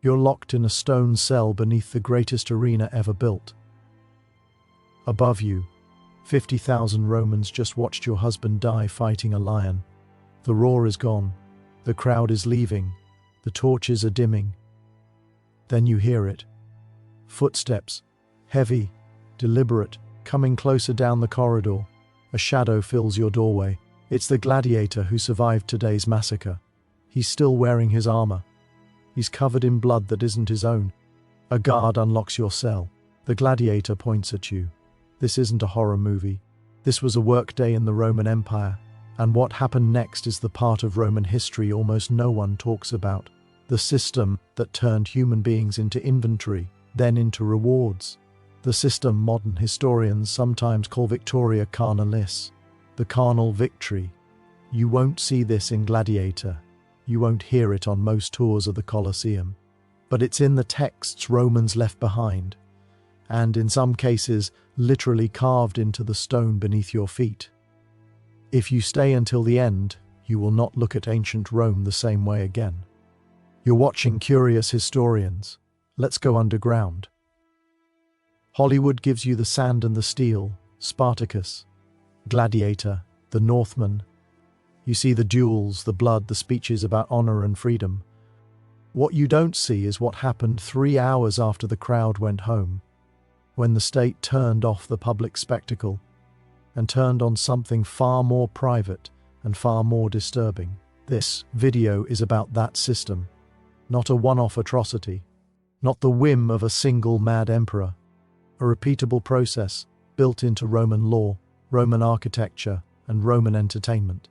You're locked in a stone cell beneath the greatest arena ever built. Above you, 50,000 Romans just watched your husband die fighting a lion. The roar is gone. The crowd is leaving. The torches are dimming. Then you hear it. Footsteps, heavy, deliberate, coming closer down the corridor. A shadow fills your doorway. It's the gladiator who survived today's massacre. He's still wearing his armor. He's covered in blood that isn't his own. A guard unlocks your cell. The gladiator points at you. This isn't a horror movie. This was a workday in the Roman Empire, and what happened next is the part of Roman history almost no one talks about. The system that turned human beings into inventory, then into rewards. The system modern historians sometimes call Victoria Carnalis, the carnal victory. You won't see this in Gladiator. You won't hear it on most tours of the Colosseum. But it's in the texts Romans left behind, and in some cases literally carved into the stone beneath your feet. If you stay until the end, you will not look at ancient Rome the same way again. You're watching Curious Historians. Let's go underground. Hollywood gives you the sand and the steel, Spartacus, Gladiator, the Northman. You see the duels, the blood, the speeches about honor and freedom. What you don't see is what happened 3 hours after the crowd went home, when the state turned off the public spectacle and turned on something far more private and far more disturbing. This video is about that system, not a one-off atrocity, not the whim of a single mad emperor, a repeatable process built into Roman law, Roman architecture, and Roman entertainment.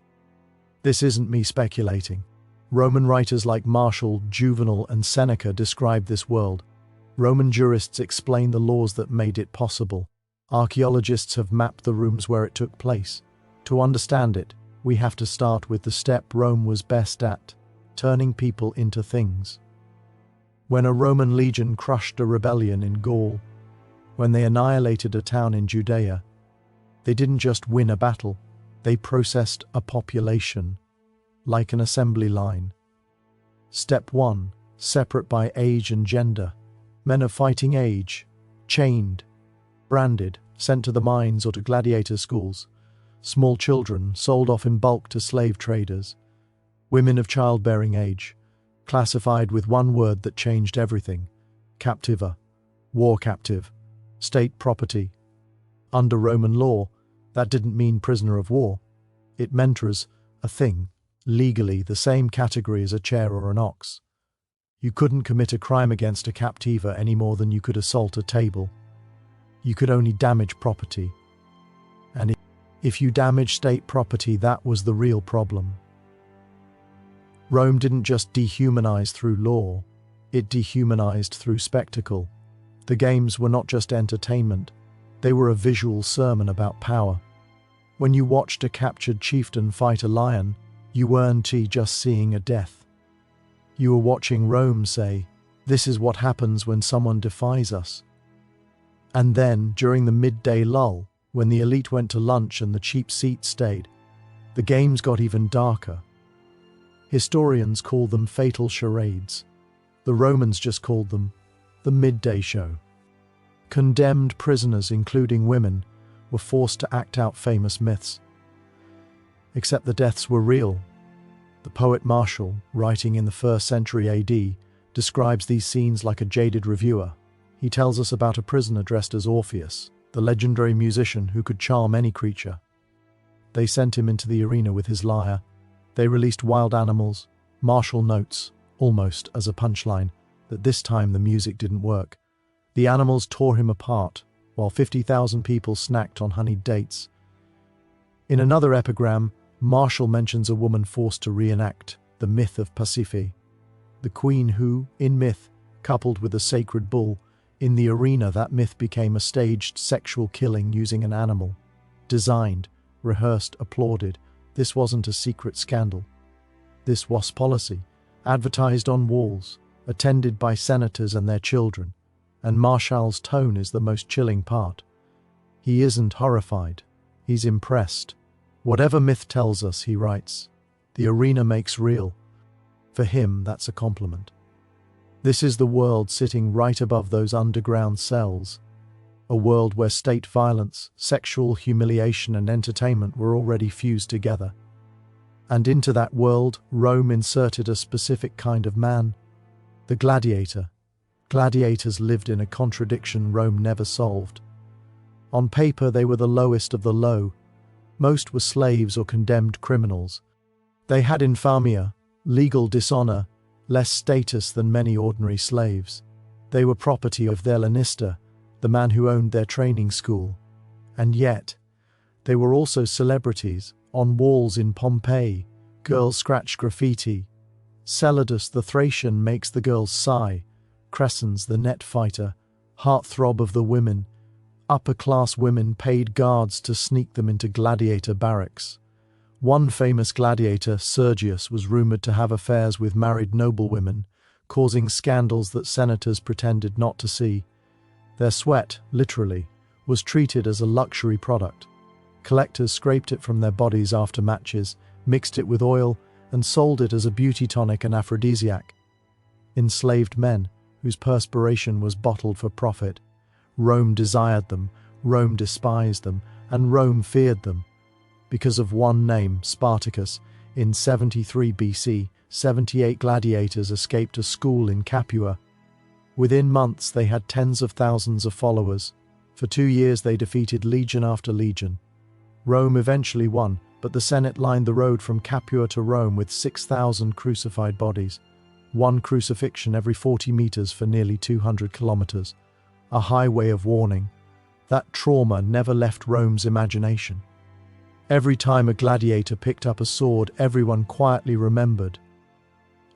This isn't me speculating. Roman writers like Martial, Juvenal, and Seneca describe this world. Roman jurists explain the laws that made it possible. Archaeologists have mapped the rooms where it took place. To understand it, we have to start with the step Rome was best at, turning people into things. When a Roman legion crushed a rebellion in Gaul, when they annihilated a town in Judea, they didn't just win a battle, they processed a population, like an assembly line. Step 1, separate by age and gender. Men of fighting age, chained, branded, sent to the mines or to gladiator schools. Small children sold off in bulk to slave traders. Women of childbearing age, classified with one word that changed everything: captiva, war captive, state property. Under Roman law, that didn't mean prisoner of war. It meant as a thing, legally the same category as a chair or an ox. You couldn't commit a crime against a captiva any more than you could assault a table. You could only damage property. And if you damaged state property, that was the real problem. Rome didn't just dehumanize through law, it dehumanized through spectacle. The games were not just entertainment, they were a visual sermon about power. When you watched a captured chieftain fight a lion, you weren't just seeing a death. You were watching Rome say, "This is what happens when someone defies us." And then, during the midday lull, when the elite went to lunch and the cheap seats stayed, the games got even darker. Historians call them fatal charades. The Romans just called them the midday show. Condemned prisoners, including women, were forced to act out famous myths. Except the deaths were real. The poet Martial, writing in the 1st century AD, describes these scenes like a jaded reviewer. He tells us about a prisoner dressed as Orpheus, the legendary musician who could charm any creature. They sent him into the arena with his lyre. They released wild animals. Martial notes, almost as a punchline, that this time the music didn't work. The animals tore him apart, while 50,000 people snacked on honeyed dates. In another epigram, Martial mentions a woman forced to reenact the myth of Pasiphae, the queen who, in myth, coupled with a sacred bull. In the arena, that myth became a staged sexual killing using an animal. Designed, rehearsed, applauded. This wasn't a secret scandal. This was policy, advertised on walls, attended by senators and their children. And Martial's tone is the most chilling part. He isn't horrified. He's impressed. Whatever myth tells us, he writes, the arena makes real. For him, that's a compliment. This is the world sitting right above those underground cells. A world where state violence, sexual humiliation and entertainment were already fused together. And into that world, Rome inserted a specific kind of man, the gladiator. Gladiators lived in a contradiction Rome never solved. On paper, they were the lowest of the low. Most were slaves or condemned criminals. They had infamia, legal dishonor, less status than many ordinary slaves. They were property of their lanista, the man who owned their training school. And yet, they were also celebrities. On walls in Pompeii, girls scratch graffiti. Celadus the Thracian makes the girls sigh. Crescens the net fighter, heartthrob of the women. Upper-class women paid guards to sneak them into gladiator barracks. One famous gladiator, Sergius, was rumored to have affairs with married noblewomen, causing scandals that senators pretended not to see. Their sweat, literally, was treated as a luxury product. Collectors scraped it from their bodies after matches, mixed it with oil, and sold it as a beauty tonic and aphrodisiac. Enslaved men, whose perspiration was bottled for profit. Rome desired them, Rome despised them, and Rome feared them. Because of one name, Spartacus, in 73 BC, 78 gladiators escaped a school in Capua. Within months, they had tens of thousands of followers. For 2 years, they defeated legion after legion. Rome eventually won, but the Senate lined the road from Capua to Rome with 6,000 crucified bodies. One crucifixion every 40 meters for nearly 200 kilometers. A highway of warning. That trauma never left Rome's imagination. Every time a gladiator picked up a sword, everyone quietly remembered.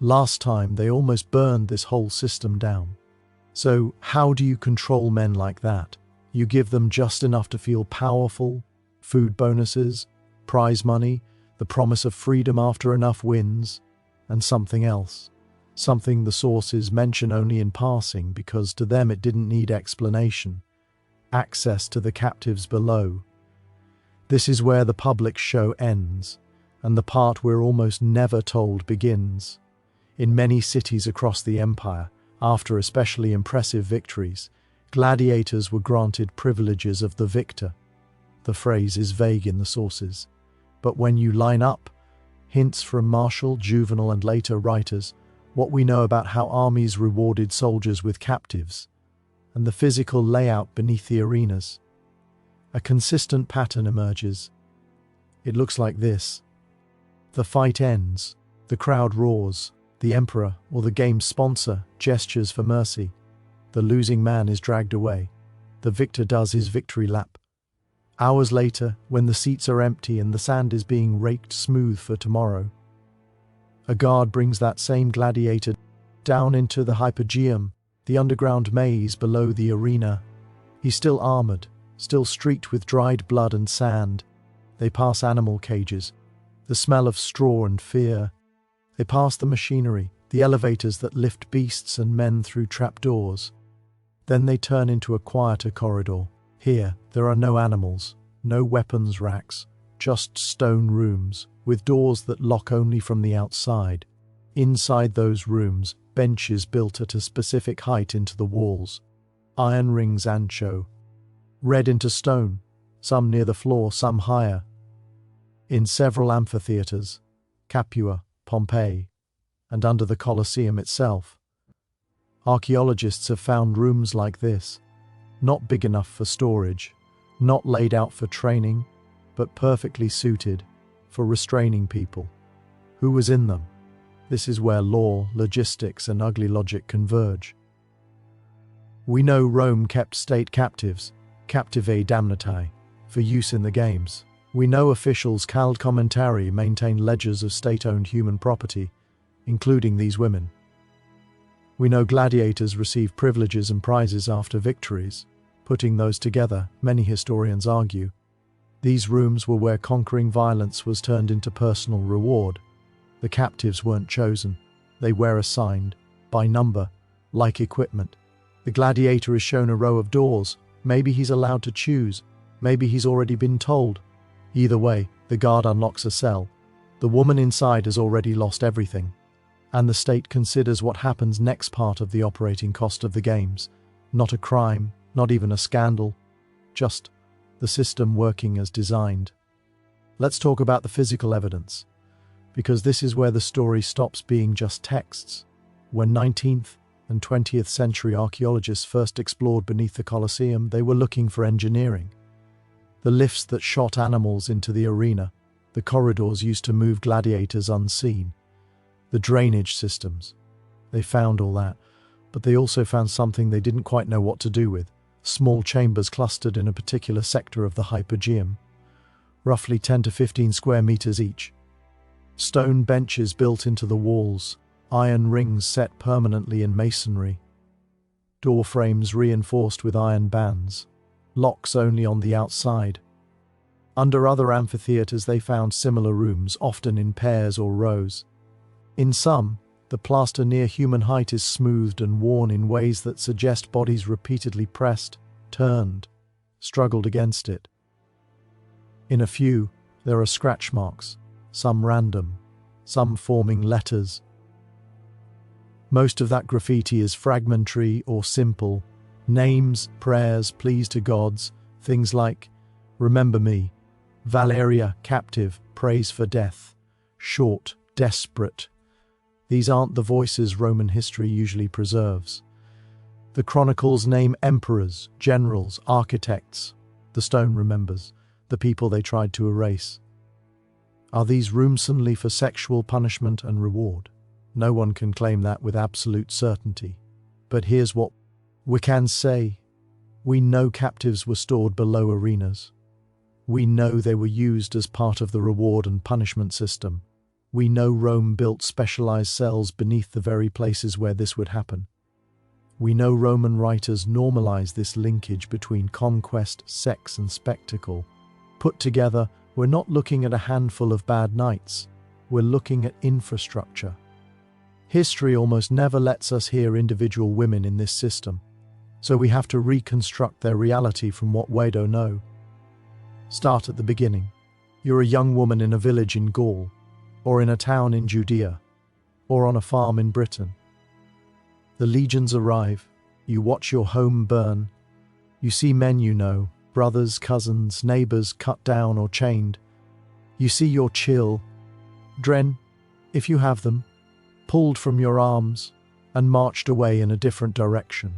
Last time, they almost burned this whole system down. So, how do you control men like that? You give them just enough to feel powerful, food bonuses, prize money, the promise of freedom after enough wins, and something else. Something the sources mention only in passing because to them it didn't need explanation. Access to the captives below. This is where the public show ends, and the part we're almost never told begins. In many cities across the empire, after especially impressive victories, gladiators were granted privileges of the victor. The phrase is vague in the sources, but when you line up hints from Martial, Juvenal, and later writers, what we know about how armies rewarded soldiers with captives, and the physical layout beneath the arenas, a consistent pattern emerges. It looks like this. The fight ends, the crowd roars, the emperor or the game's sponsor gestures for mercy. The losing man is dragged away. The victor does his victory lap. Hours later, when the seats are empty and the sand is being raked smooth for tomorrow, a guard brings that same gladiator down into the hypogeum, the underground maze below the arena. He's still armored, still streaked with dried blood and sand. They pass animal cages, the smell of straw and fear. They pass the machinery, the elevators that lift beasts and men through trapdoors. Then they turn into a quieter corridor. Here, there are no animals, no weapons racks, just stone rooms, with doors that lock only from the outside. Inside those rooms, benches built at a specific height into the walls. Iron rings ancho, red into stone, some near the floor, some higher. In several amphitheaters, Capua, Pompeii, and under the Colosseum itself, archaeologists have found rooms like this, not big enough for storage, not laid out for training, but perfectly suited for restraining people. Who was in them? This is where law, logistics, and ugly logic converge. We know Rome kept state captives, captivae damnatae, for use in the games. We know officials called commentari maintain ledgers of state-owned human property, including these women. We know gladiators receive privileges and prizes after victories. Putting those together, many historians argue, these rooms were where conquering violence was turned into personal reward. The captives weren't chosen. They were assigned, by number, like equipment. The gladiator is shown a row of doors. Maybe he's allowed to choose. Maybe he's already been told. Either way, the guard unlocks a cell. The woman inside has already lost everything. And the state considers what happens next part of the operating cost of the games. Not a crime, not even a scandal, just the system working as designed. Let's talk about the physical evidence, because this is where the story stops being just texts. When 19th and 20th century archaeologists first explored beneath the Colosseum, they were looking for engineering. The lifts that shot animals into the arena, the corridors used to move gladiators unseen, the drainage systems. They found all that, but they also found something they didn't quite know what to do with. Small chambers clustered in a particular sector of the hypogeum, roughly 10 to 15 square meters each. Stone benches built into the walls, iron rings set permanently in masonry, door frames reinforced with iron bands, locks only on the outside. Under other amphitheaters they found similar rooms, often in pairs or rows. In some, the plaster near human height is smoothed and worn in ways that suggest bodies repeatedly pressed, turned, struggled against it. In a few, there are scratch marks, some random, some forming letters. Most of that graffiti is fragmentary or simple. Names, prayers, pleas to gods, things like, "Remember me," "Valeria, captive, prays for death," "short, desperate." These aren't the voices Roman history usually preserves. The chronicles name emperors, generals, architects. The stone remembers the people they tried to erase. Are these rooms only for sexual punishment and reward? No one can claim that with absolute certainty. But here's what we can say. We know captives were stored below arenas. We know they were used as part of the reward and punishment system. We know Rome built specialized cells beneath the very places where this would happen. We know Roman writers normalize this linkage between conquest, sex, and spectacle. Put together, we're not looking at a handful of bad nights. We're looking at infrastructure. History almost never lets us hear individual women in this system, so we have to reconstruct their reality from what we don't know. Start at the beginning. You're a young woman in a village in Gaul, or in a town in Judea, or on a farm in Britain. The legions arrive. You watch your home burn. You see men you know, brothers, cousins, neighbors cut down or chained. You see your children, if you have them, pulled from your arms and marched away in a different direction.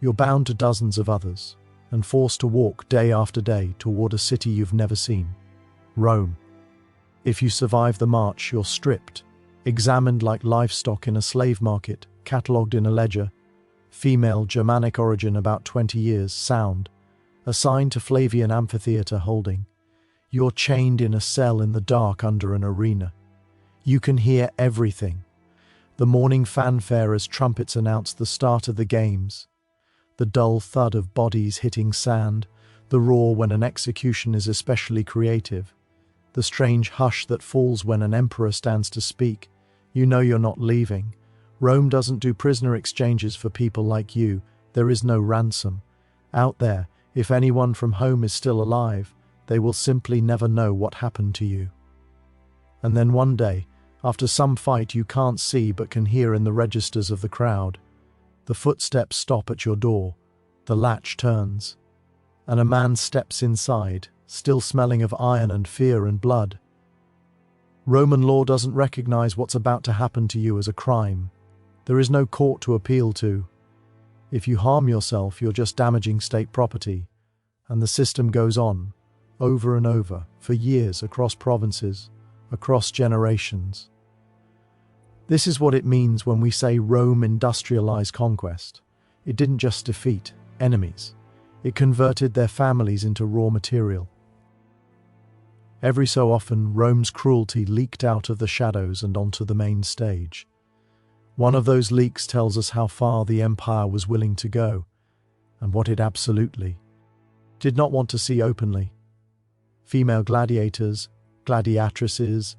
You're bound to dozens of others and forced to walk day after day toward a city you've never seen, Rome. If you survive the march, you're stripped, examined like livestock in a slave market, catalogued in a ledger, female, Germanic origin, about 20 years, sound, assigned to Flavian amphitheater holding. You're chained in a cell in the dark under an arena. You can hear everything. The morning fanfare as trumpets announce the start of the games. The dull thud of bodies hitting sand. The roar when an execution is especially creative. The strange hush that falls when an emperor stands to speak. You know you're not leaving. Rome doesn't do prisoner exchanges for people like you. There is no ransom. Out there, if anyone from home is still alive, they will simply never know what happened to you. And then one day, after some fight you can't see but can hear in the registers of the crowd, the footsteps stop at your door, the latch turns, and a man steps inside, still smelling of iron and fear and blood. Roman law doesn't recognize what's about to happen to you as a crime. There is no court to appeal to. If you harm yourself, you're just damaging state property, and the system goes on, over and over, for years, across provinces, across generations. This is what it means when we say Rome industrialized conquest. It didn't just defeat enemies. It converted their families into raw material. Every so often, Rome's cruelty leaked out of the shadows and onto the main stage. One of those leaks tells us how far the empire was willing to go, and what it absolutely did not want to see openly. Female gladiators, gladiatresses,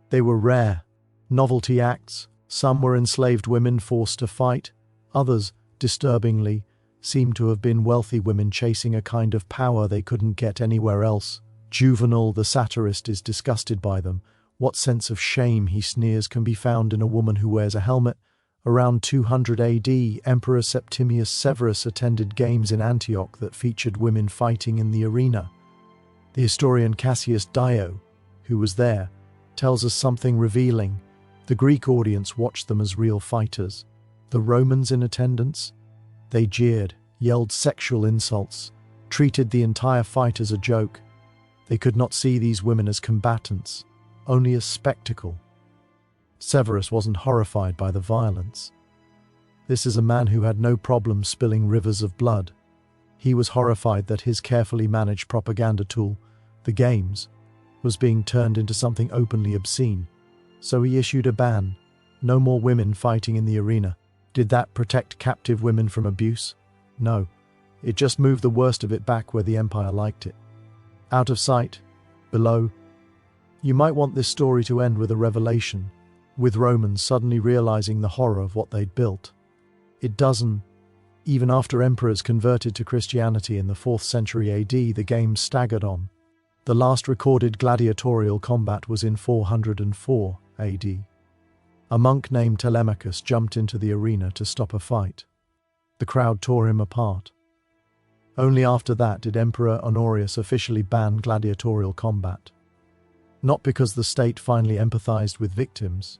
they were rare. Novelty acts. Some were enslaved women forced to fight. Others, disturbingly, seemed to have been wealthy women chasing a kind of power they couldn't get anywhere else. Juvenal, the satirist, is disgusted by them. What sense of shame, he sneers, can be found in a woman who wears a helmet? Around 200 AD, Emperor Septimius Severus attended games in Antioch that featured women fighting in the arena. The historian Cassius Dio, who was there, tells us something revealing. The Greek audience watched them as real fighters. The Romans in attendance? They jeered, yelled sexual insults, treated the entire fight as a joke. They could not see these women as combatants, only as spectacle. Severus wasn't horrified by the violence. This is a man who had no problem spilling rivers of blood. He was horrified that his carefully managed propaganda tool, the games, was being turned into something openly obscene. So he issued a ban. No more women fighting in the arena. Did that protect captive women from abuse? No. It just moved the worst of it back where the empire liked it. Out of sight, below. You might want this story to end with a revelation, with Romans suddenly realizing the horror of what they'd built. It doesn't. Even after emperors converted to Christianity in the 4th century AD, the games staggered on. The last recorded gladiatorial combat was in 404 AD. A monk named Telemachus jumped into the arena to stop a fight. The crowd tore him apart. Only after that did Emperor Honorius officially ban gladiatorial combat. Not because the state finally empathized with victims,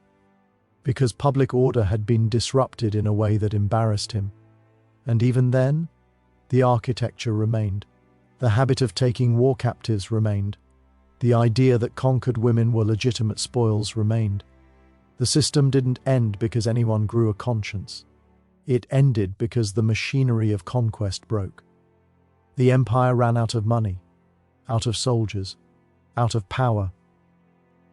because public order had been disrupted in a way that embarrassed him. And even then, the architecture remained. The habit of taking war captives remained. The idea that conquered women were legitimate spoils remained. The system didn't end because anyone grew a conscience. It ended because the machinery of conquest broke. The empire ran out of money, out of soldiers, out of power.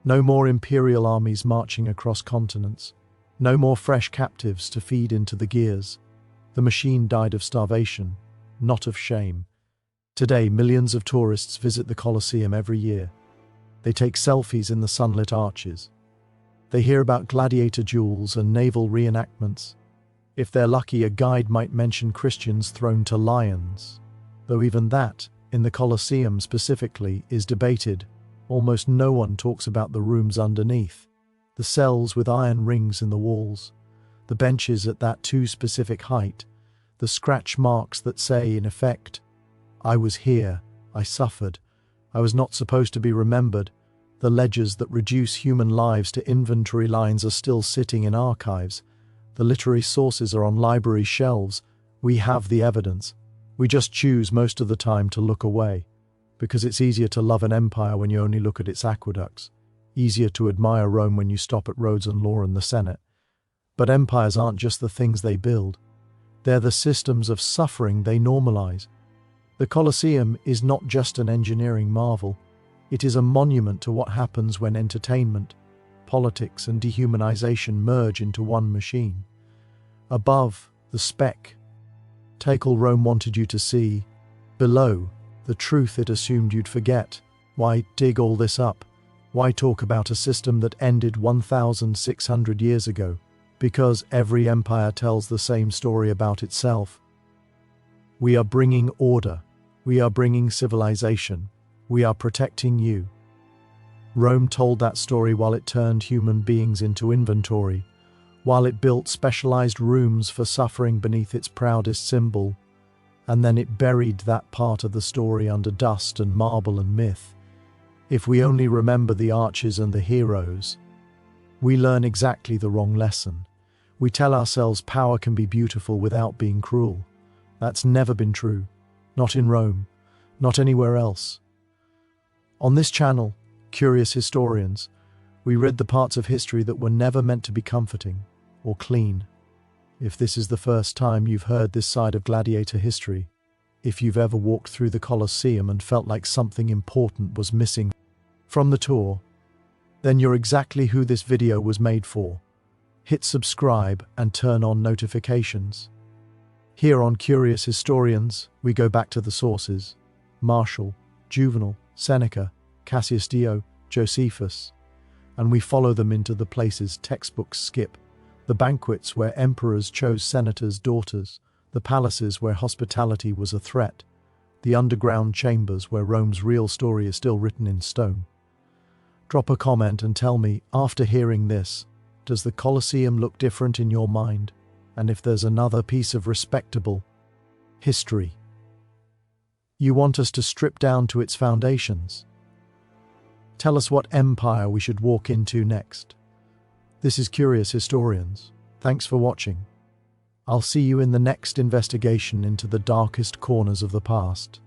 No more imperial armies marching across continents. No more fresh captives to feed into the gears. The machine died of starvation, not of shame. Today, millions of tourists visit the Colosseum every year. They take selfies in the sunlit arches. They hear about gladiator duels and naval reenactments. If they're lucky, a guide might mention Christians thrown to lions. Though even that, in the Colosseum specifically, is debated. Almost no one talks about the rooms underneath. The cells with iron rings in the walls. The benches at that too specific height. The scratch marks that say, in effect, I was here, I suffered, I was not supposed to be remembered. The ledgers that reduce human lives to inventory lines are still sitting in archives. The literary sources are on library shelves. We have the evidence. We just choose most of the time to look away. Because it's easier to love an empire when you only look at its aqueducts. Easier to admire Rome when you stop at Rhodes and Law and the Senate. But empires aren't just the things they build. They're the systems of suffering they normalize. The Colosseum is not just an engineering marvel. It is a monument to what happens when entertainment, politics, and dehumanization merge into one machine. Above, the spectacle Rome wanted you to see. Below, the truth it assumed you'd forget. Why dig all this up? Why talk about a system that ended 1,600 years ago? Because every empire tells the same story about itself. We are bringing order. We are bringing civilization. We are protecting you. Rome told that story while it turned human beings into inventory, while it built specialized rooms for suffering beneath its proudest symbol, and then it buried that part of the story under dust and marble and myth. If we only remember the arches and the heroes, we learn exactly the wrong lesson. We tell ourselves power can be beautiful without being cruel. That's never been true. Not in Rome. Not anywhere else. On this channel, Curious Historians, we read the parts of history that were never meant to be comforting or clean. If this is the first time you've heard this side of gladiator history, if you've ever walked through the Colosseum and felt like something important was missing from the tour, then you're exactly who this video was made for. Hit subscribe and turn on notifications. Here on Curious Historians, we go back to the sources: Martial, Juvenal, Seneca, Cassius Dio, Josephus, and we follow them into the places textbooks skip, the banquets where emperors chose senators' daughters, the palaces where hospitality was a threat, the underground chambers where Rome's real story is still written in stone. Drop a comment and tell me, after hearing this, does the Colosseum look different in your mind? And if there's another piece of respectable history you want us to strip down to its foundations? Tell us what empire we should walk into next. This is Curious Historians. Thanks for watching. I'll see you in the next investigation into the darkest corners of the past.